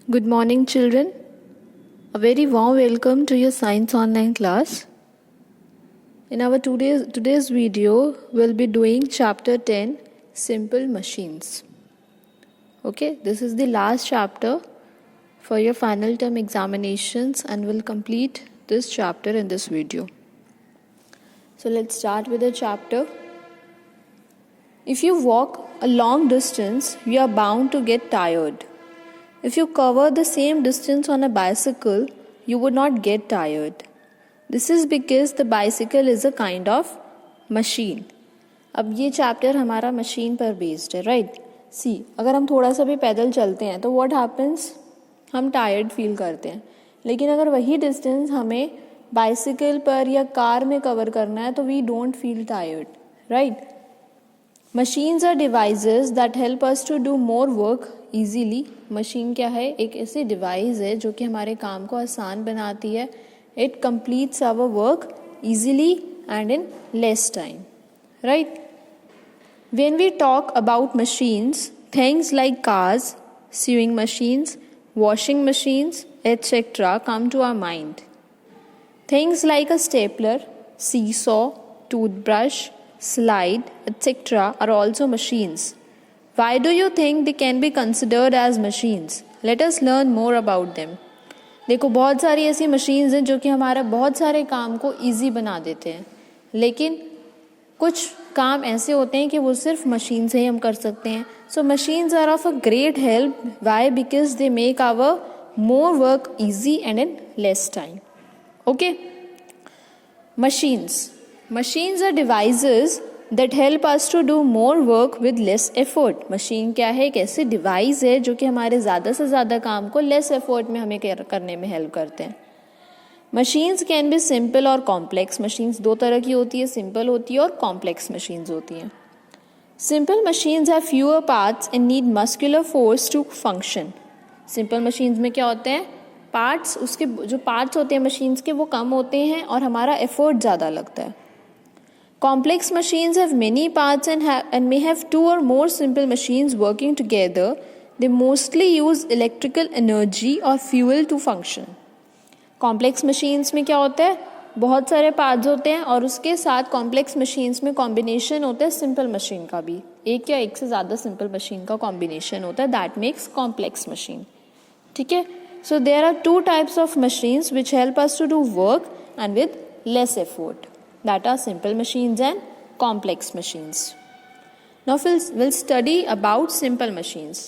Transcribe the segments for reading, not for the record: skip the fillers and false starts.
Good morning, children. A very warm welcome to your science online class. In our today's video, we'll be doing chapter 10, Simple Machines. Okay, this is the last chapter for your final term examinations, and we'll complete this chapter in this video. So let's start with the chapter. If you walk a long distance, you are bound to get tired. If you cover the same distance on a bicycle, you would not get tired. This is because the bicycle is a kind of machine. अब ये chapter हमारा machine पर based है, right? सी, अगर हम थोड़ा सा भी पैदल चलते हैं तो व्हाट हैपन्स, हम टायर्ड फील करते हैं. लेकिन अगर वही डिस्टेंस हमें बाइसिकल पर या कार में कवर करना है तो we don't feel tired, right? Machines are devices that help us to do more work easily. Machine क्या है? एक ऐसी डिवाइस है जो कि हमारे काम को आसान बनाती है. It completes our work easily and in less time, right? When we talk about machines, things like cars, sewing machines, washing machines, etc. come to our mind. Things like a stapler, seesaw, toothbrush, slide, etc. are also machines. Why do you think they can be considered as machines? Let us learn more about them. देखो, बहुत सारी ऐसी machines हैं जो कि हमारा बहुत सारे काम को ईजी बना देते हैं, लेकिन कुछ काम ऐसे होते हैं कि वो सिर्फ मशीन से ही हम कर सकते हैं. So machines are of a great help. Why? Because they make our more work easy and in less time. Okay, machines are devices that help us to do more work with less effort. Machine क्या है? एक ऐसी device है जो कि हमारे ज़्यादा से ज़्यादा काम को लेस एफर्ट में हमें करने में हेल्प करते हैं. मशीन्स कैन बी सिंपल और कॉम्प्लेक्स. मशीन्स दो तरह की होती है, सिंपल होती है और कॉम्प्लेक्स मशीन्स होती हैं. Simple machines have fewer parts and need muscular force to function. Simple machines में क्या होते हैं? पार्ट्स, उसके जो पार्ट्स होते हैं मशीन्स के वो कम होते हैं और हमारा एफर्ट ज़्यादा लगता है. Complex machines have many parts and may have two or more simple machines working together. They mostly use electrical energy or fuel to function. Complex machines में क्या होता है? बहुत सारे parts होते हैं और उसके साथ complex machines में combination होता है simple machine का भी. एक या एक से ज़्यादा simple machine का combination होता है. That makes complex machine. ठीक है? So there are two types of machines which help us to do work and with less effort. That are simple machines and complex machines. Now we'll study about simple machines.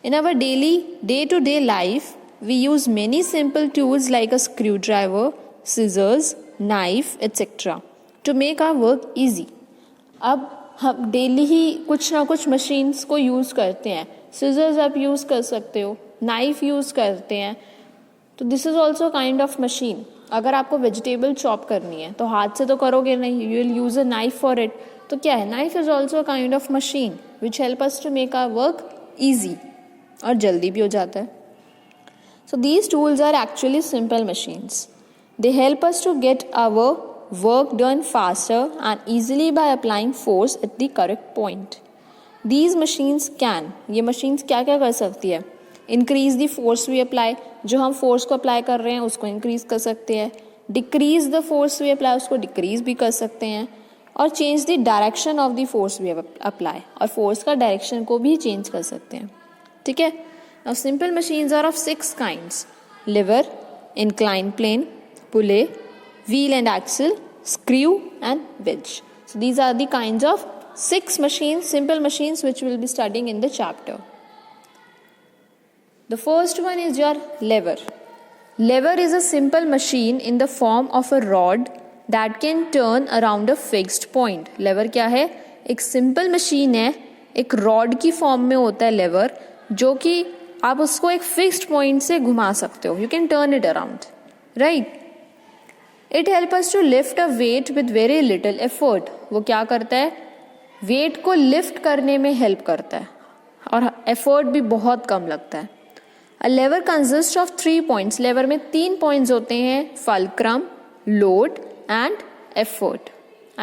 In our day-to-day life, we use many simple tools like a screwdriver, scissors, knife, etc. to make our work easy. अब हम daily ही कुछ ना कुछ machines को use करते हैं. Scissors आप use कर सकते हो, नाइफ यूज़ करते हैं, तो this is also kind of machine. अगर आपको वेजिटेबल चॉप करनी है तो हाथ से तो करोगे नहीं, you will use a knife for it. तो क्या है? Knife is also kind of machine which help us to make our work easy, और जल्दी भी हो जाता है. So these tools are actually simple machines. They help us to get our work done faster and easily by applying force at the correct point. These machines can, ये machines क्या क्या कर सकती है? Increase the force we apply, जो हम force को apply कर रहे हैं उसको इंक्रीज कर सकते हैं. Decrease the force we apply, उसको डिक्रीज भी कर सकते हैं. और change the direction of the force we apply, और फोर्स का डायरेक्शन को भी चेंज कर सकते हैं. ठीक है? Now simple machines are of 6 kinds: lever, incline plane, pulley, wheel and axle, screw and wedge. So these are the kinds of 6 machines, simple machines, which we'll be studying in the chapter. The first one is your lever. Lever is a simple machine in the form of a rod that can turn around a fixed point. Lever क्या है? एक simple machine है, एक rod की form में होता है lever, जो कि आप उसको एक fixed point से घुमा सकते हो. You can turn it around, right? It helps us to lift a weight with very little effort. वो क्या करता है? weight को lift करने में help करता है और effort भी बहुत कम लगता है. A lever consists of 3 points. Lever में 3 points होते हैं: fulcrum, load and effort.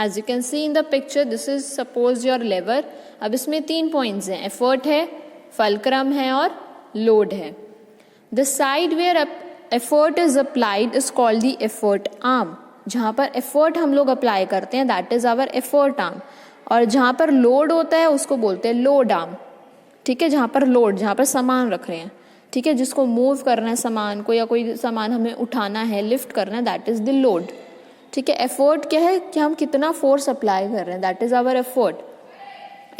As you can see in the picture, this is suppose your lever. अब इसमें 3 points हैं: effort है, fulcrum है और load है. The side where effort is applied is called the effort arm. जहाँ पर effort हम लोग अप्लाई करते हैं that is our effort arm. और जहाँ पर लोड होता है उसको बोलते हैं लोड आर्म. ठीक है, जहाँ पर लोड, जहाँ पर सामान रख रहे हैं, ठीक है, जिसको मूव करना है सामान को, या कोई सामान हमें उठाना है, लिफ्ट करना है, दैट इज द लोड. ठीक है, एफर्ट क्या है कि हम कितना फोर्स अप्लाई कर रहे हैं, दैट इज आवर एफर्ट.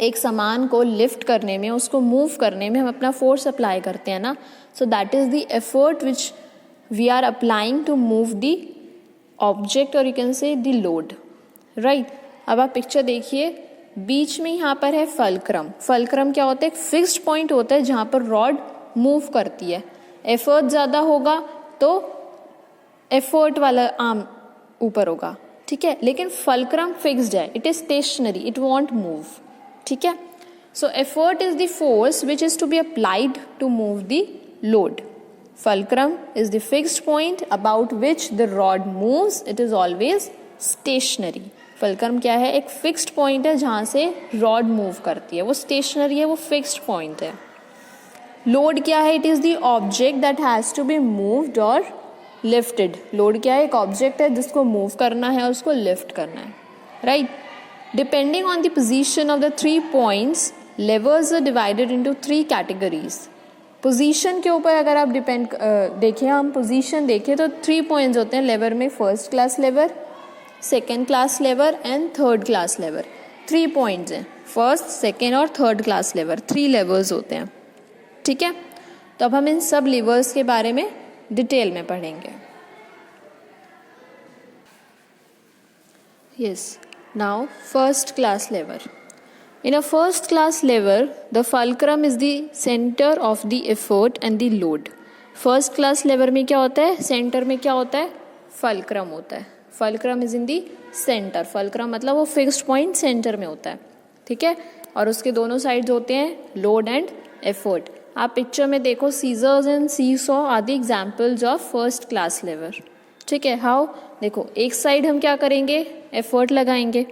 एक सामान को लिफ्ट करने में, उसको मूव करने में हम अपना फोर्स अप्लाई करते हैं ना, so that is the effort which we are applying to move the object, और you can say the load. Right. अब आप पिक्चर देखिए, बीच में यहाँ पर है फलक्रम. फलक्रम क्या होता है? एक फिक्स्ड पॉइंट होता है जहाँ पर रॉड मूव करती है. एफर्ट ज़्यादा होगा तो एफर्ट वाला आर्म ऊपर होगा. ठीक है, लेकिन फलक्रम फिक्स्ड है, it is stationary, it won't move. ठीक है, so effort is the force which is to be applied to move the load. Fulcrum is the fixed point about which the rod moves. It is always stationary. Fulcrum क्या है? एक fixed point है जहाँ से rod move करती है. वो stationary है, वो fixed point है. Load क्या है? It is the object that has to be moved or lifted. Load क्या है? एक object है जिसको move करना है और उसको lift करना है. Right? Depending on the position of the 3 points, levers are divided into 3 categories. Position के ऊपर अगर आप डिपेंड देखें, हम पोजीशन देखें तो 3 पॉइंट्स होते हैं लेवर में. First class lever, second class lever and third class lever. 3 points हैं, फर्स्ट, सेकेंड और थर्ड क्लास लेवर. 3 लेवर्स होते हैं. ठीक है, तो अब हम इन सब लेवर्स के बारे में डिटेल में पढ़ेंगे. Yes, now first class lever. In a first class lever, the fulcrum is the center of the effort and the load. First class lever में क्या होता है? Center में क्या होता है? Fulcrum होता है. Fulcrum is in the center. Fulcrum मतलब वो fixed point center में होता है. ठीक है, और उसके दोनों sides होते हैं load and effort. आप पिक्चर में देखो, scissors and seesaw are the examples of first class lever. ठीक है, how? देखो, एक साइड हम क्या करेंगे? एफर्ट लगाएंगे.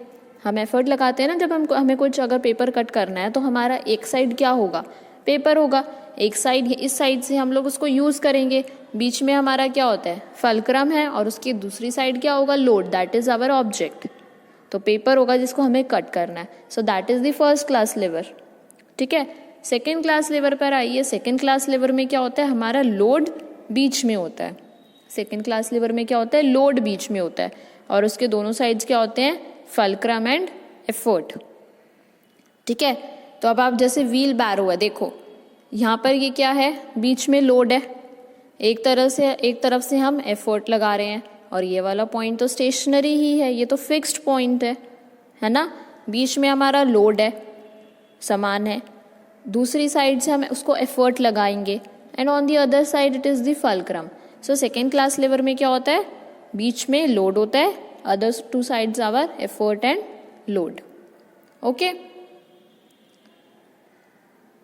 हम एफर्ट लगाते हैं ना जब हमें कुछ अगर पेपर कट करना है, तो हमारा एक साइड क्या होगा? पेपर होगा. एक साइड, इस साइड से हम लोग उसको यूज़ करेंगे. बीच में हमारा क्या होता है? फलक्रम है, और उसकी दूसरी साइड क्या होगा? Load, that is our object. तो पेपर होगा जिसको हमें कट करना है. So that is the first class lever. ठीक है, सेकेंड क्लास लेवर पर आइए. सेकेंड क्लास लेवर में क्या होता है? हमारा लोड बीच में होता है. सेकेंड क्लास लेवर में क्या होता है? लोड बीच में होता है, और उसके दोनों साइड्स क्या होते हैं? Fulcrum and effort. ठीक है, तो अब आप जैसे व्हील बैरो है, देखो यहाँ पर ये क्या है? बीच में लोड है. एक तरफ से हम एफर्ट लगा रहे हैं, और ये वाला पॉइंट तो स्टेशनरी ही है, ये तो फिक्स्ड पॉइंट है ना. बीच में हमारा लोड है, सामान है. दूसरी साइड से हम उसको एफर्ट लगाएंगे, and on the other side it is the fulcrum. So second class lever में क्या होता है? बीच में लोड होता है, other 2 sides are effort and load. Okay,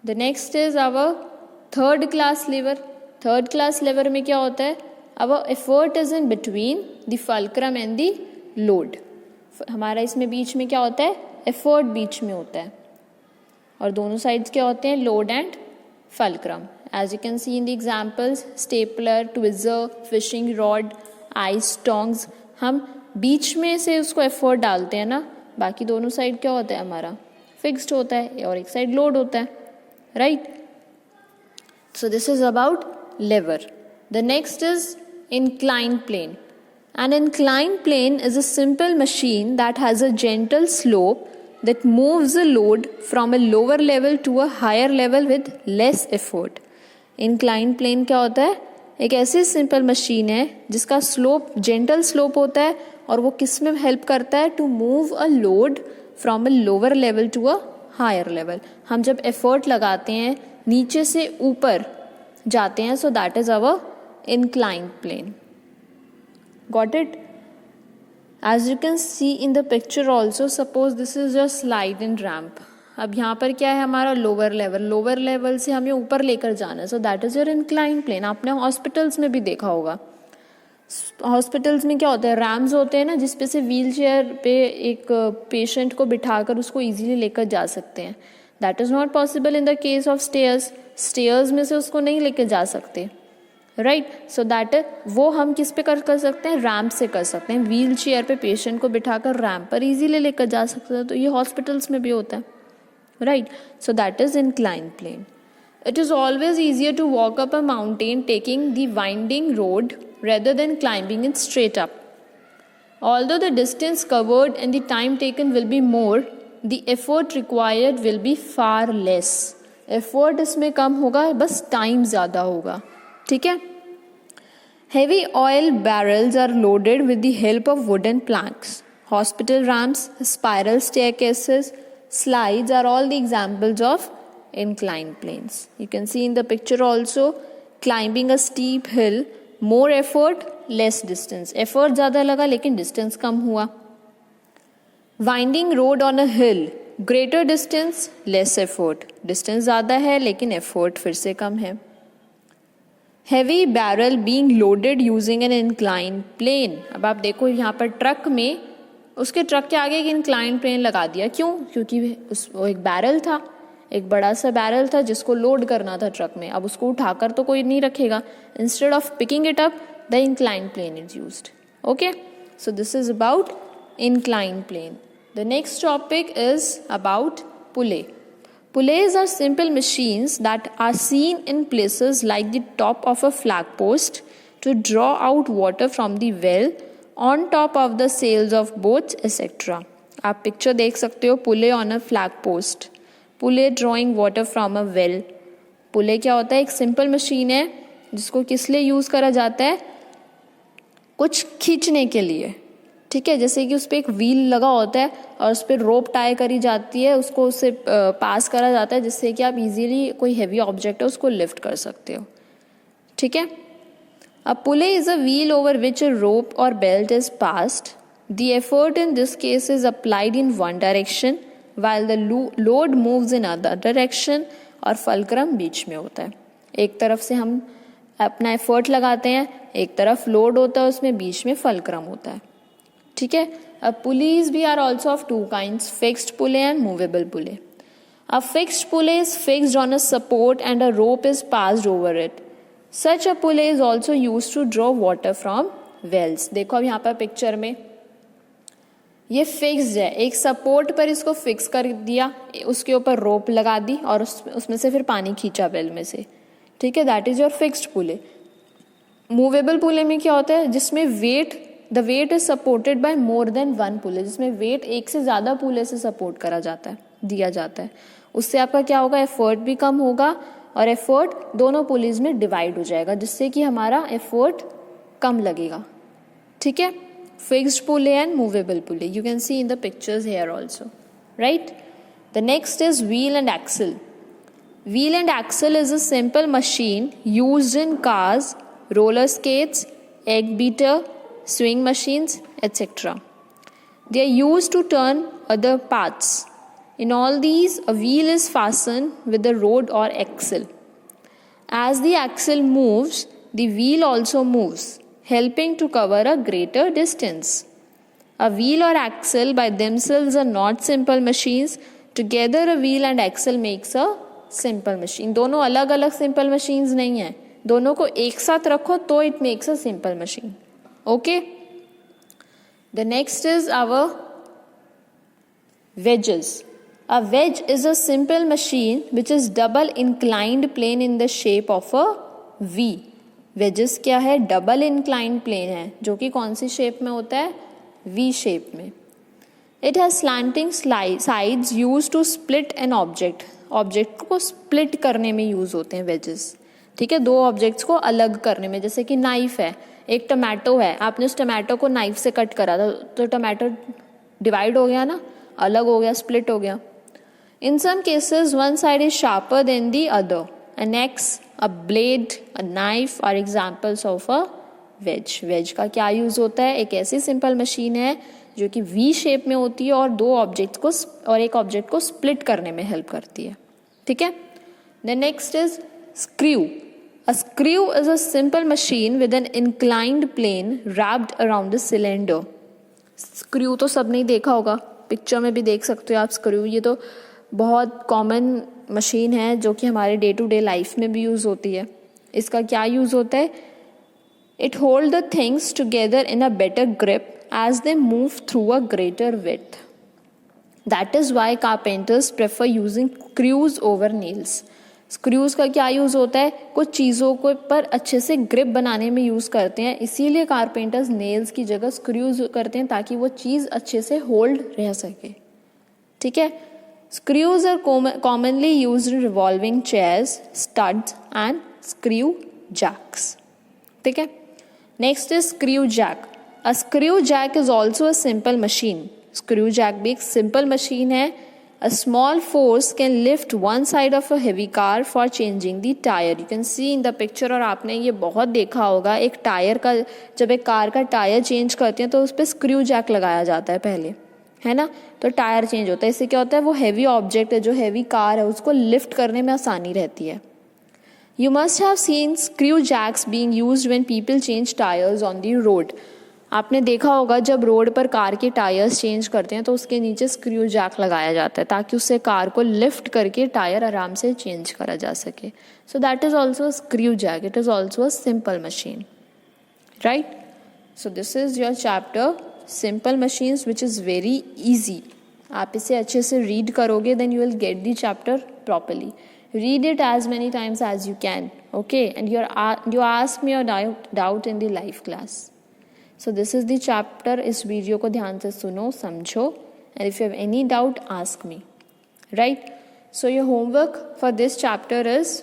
the next is our third class lever. Third class lever में क्या होता है? our effort is in between the fulcrum and the load. हमारा इसमें बीच में क्या होता है? effort बीच में होता है, और दोनों sides क्या होते हैं? load and fulcrum. As you can see in the examples, stapler, tweezer, fishing rod, ice tongs. हम बीच में से उसको एफर्ट डालते हैं ना, बाकी दोनों साइड क्या होता है? हमारा फिक्स्ड होता है, और एक साइड लोड होता है. Right. So this is about lever. The next is inclined plane. An inclined plane is a simple machine that has a gentle slope that moves a load from a lower level to a higher level with less effort. Inclined plane क्या होता है? एक ऐसी simple machine है जिसका slope gentle slope होता है, और वो किस में हेल्प करता है? To move a load from a lower level to a higher level. हम जब एफर्ट लगाते हैं नीचे से ऊपर जाते हैं, so that is our inclined plane. Got it? As you can see in the picture also, suppose this is a slide in ramp. अब यहाँ पर क्या है? हमारा लोअर लेवल से हमें ऊपर लेकर जाना है, so that is your inclined plane. आपने हॉस्पिटल्स में भी देखा होगा. हॉस्पिटल्स में क्या होता है? रैम्स होते हैं ना, जिसपे से व्हील चेयर पे एक पेशेंट को बिठाकर उसको इजीली लेकर जा सकते हैं. That is not possible in the case of stairs. Stairs में से उसको नहीं लेकर जा सकते. राइट. सो दैट वो हम किस पे कर सकते हैं, रैम्प से कर सकते हैं. व्हील चेयर पे पेशेंट को बिठाकर रैम्प पर इजीली लेकर जा सकते हैं. तो ये हॉस्पिटल्स में भी होता है. Right. So that is incline plane. It is always easier to walk up a mountain taking the winding road rather than climbing it straight up. Although the distance covered and the time taken will be more, the effort required will be far less. Effort इसमें कम होगा, बस time ज़्यादा होगा. ठीक है. Heavy oil barrels are loaded with the help of wooden planks. Hospital ramps, spiral staircases, slides are all the examples of inclined planes. You can see in the picture also, climbing a steep hill, more effort, less distance. Effort ज़्यादा लगा लेकिन distance कम हुआ. Winding road on a hill, greater distance, less effort. Distance ज़्यादा है लेकिन effort फिर से कम है. Heavy barrel being loaded using an inclined plane. अब आप देखो यहाँ पर ट्रक में उसके ट्रक के आगे एक inclined plane लगा दिया. क्यों? क्योंकि वो एक बैरल था, एक बड़ा सा बैरल था जिसको लोड करना था ट्रक में. अब उसको उठाकर तो कोई नहीं रखेगा. Instead of picking it up, the inclined plane is used. Okay, so this is about inclined plane. The next topic is about pulley. Pulleys are simple machines that are seen in places like the top of a flagpost to draw out water from the well on top of the sails of boats etc. आप picture देख सकते हो, pulley on a flag post, pulley drawing water from a well. Pulley क्या होता है? एक simple machine है जिसको किस लिए यूज़ करा जाता है? कुछ खींचने के लिए. ठीक है, जैसे कि उस पर एक व्हील लगा होता है और उस पर रोप टाई करी जाती है, उसको उससे पास करा जाता है जिससे कि आप इजीली कोई हैवी ऑब्जेक्ट है उसको लिफ्ट कर सकते हो. ठीक है. A pulley is a wheel over which a rope और belt is passed. The effort in this case is applied in one direction while the load moves in other direction. और fulcrum बीच में होता है. एक तरफ से हम अपना एफर्ट लगाते हैं, एक तरफ लोड होता है, उसमें बीच में फलक्रम होता है. ठीक है. अब पुलीज भी are also of two kinds, fixed pulley and movable pulley. A fixed pulley is fixed on a support and a rope is passed over it. Such a pulley is also used to draw water from wells. देखो अब यहाँ पर picture में ये fixed है, एक support पर इसको फिक्स कर दिया, उसके ऊपर रोप लगा दी और उसमें से फिर पानी खींचा वेल में से. ठीक है, that is your fixed pulley. Movable pulley में क्या होता है? जिसमें the weight is supported by more than one pulley, जिसमें वेट एक से ज़्यादा पुले से सपोर्ट करा जाता है, दिया जाता है. उससे आपका क्या होगा? एफर्ट भी कम होगा और एफर्ट दोनों पुलीज में डिवाइड हो जाएगा, जिससे कि हमारा एफर्ट कम लगेगा. ठीक है. Fixed pulley and movable pulley. You can see in the pictures here also, right? The next is wheel and axle. Wheel and axle is a simple machine used in cars, roller skates, egg beater, swing machines, etc. They are used to turn other parts. In all these, a wheel is fastened with a rod or axle. As the axle moves, the wheel also moves, helping to cover a greater distance. A wheel or axle by themselves are not simple machines. Together a wheel and axle makes a simple machine. दोनों अलग अलग simple machines नहीं हैं, दोनों को एक साथ रखो तो it makes a simple machine. Okay? The next is our wedges. A wedge is a simple machine which is double inclined plane in the shape of a V. Wages क्या है? डबल इंक्लाइंड प्लेन है, जो कि कौन सी shape में होता है? V shape में. It has slanting sides use to split an object. Object को स्प्लिट करने में यूज होते हैं वेजेस. ठीक है, दो ऑब्जेक्ट्स को अलग करने में. जैसे कि नाइफ है, एक टमाटो है, आपने उस टमाटो को नाइफ से कट करा था तो टमाटो डिवाइड हो गया ना, अलग हो गया, स्प्लिट हो गया. In some cases one side is sharper than the other. An axe, a blade, a knife are examples of a wedge. wedge का क्या यूज होता है? एक ऐसी सिंपल मशीन है जो कि वी शेप में होती है और दो ऑब्जेक्ट को और एक ऑब्जेक्ट को स्प्लिट करने में हेल्प करती है. ठीक है. The next is screw. A screw is a simple machine with an inclined plane wrapped around a cylinder. Screw तो सब नहीं देखा होगा, पिक्चर में भी देख सकते हो आप स्क्रू. ये तो बहुत कॉमन मशीन है जो कि हमारे डे टू डे लाइफ में भी यूज़ होती है. इसका क्या यूज होता है? It hold the things together in a better grip as they move through a greater width. That is why carpenters prefer using screws over nails. Screws का क्या यूज होता है? कुछ चीज़ों को पर अच्छे से ग्रिप बनाने में यूज करते हैं, इसीलिए कारपेंटर्स नेल्स की जगह स्क्रूज करते हैं ताकि वो चीज़ अच्छे से होल्ड रह सके. ठीक है. Screws are commonly used in revolving chairs, studs and screw jacks. ठीक है. Next is screw jack. A screw jack is also a simple machine. Screw jack भी एक सिंपल मशीन है. A small force can lift one side of a heavy car for changing the tire. You can see in the picture, और आपने ये बहुत देखा होगा, एक टायर का, जब एक कार का टायर चेंज करते हैं तो उस पर स्क्रू जैक लगाया जाता है पहले, है ना. तो टायर चेंज होता है. इससे क्या होता है? वो हैवी ऑब्जेक्ट है, जो हैवी कार है, उसको लिफ्ट करने में आसानी रहती है. You must have seen screw jacks being used when people change tires on the road. आपने देखा होगा जब रोड पर कार के टायर्स चेंज करते हैं तो उसके नीचे स्क्रू जैक लगाया जाता है ताकि उससे कार को लिफ्ट करके टायर आराम से चेंज करा जा सके. So that is also screw jack. It is also a simple machine, right. So this is your chapter simple machines which is very easy. आप इसे अच्छे से रीड करोगे then you will get the chapter properly. Read it as many times as you can, okay? And you ask me your doubt in the live class. So this is the chapter. इस video को ध्यान से सुनो, समझो, and if you have any doubt, ask me. Right? So your homework for this chapter is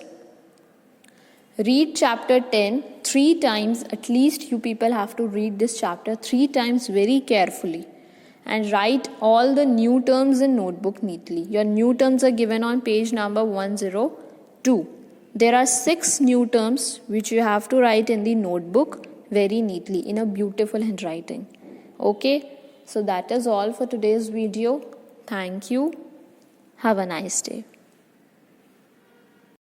read chapter 10 3 times. At least you people have to read this chapter 3 times very carefully. And write all the new terms in notebook neatly. Your new terms are given on page number 102. There are 6 new terms which you have to write in the notebook very neatly in a beautiful handwriting. Okay, so that is all for today's video. Thank you. Have a nice day.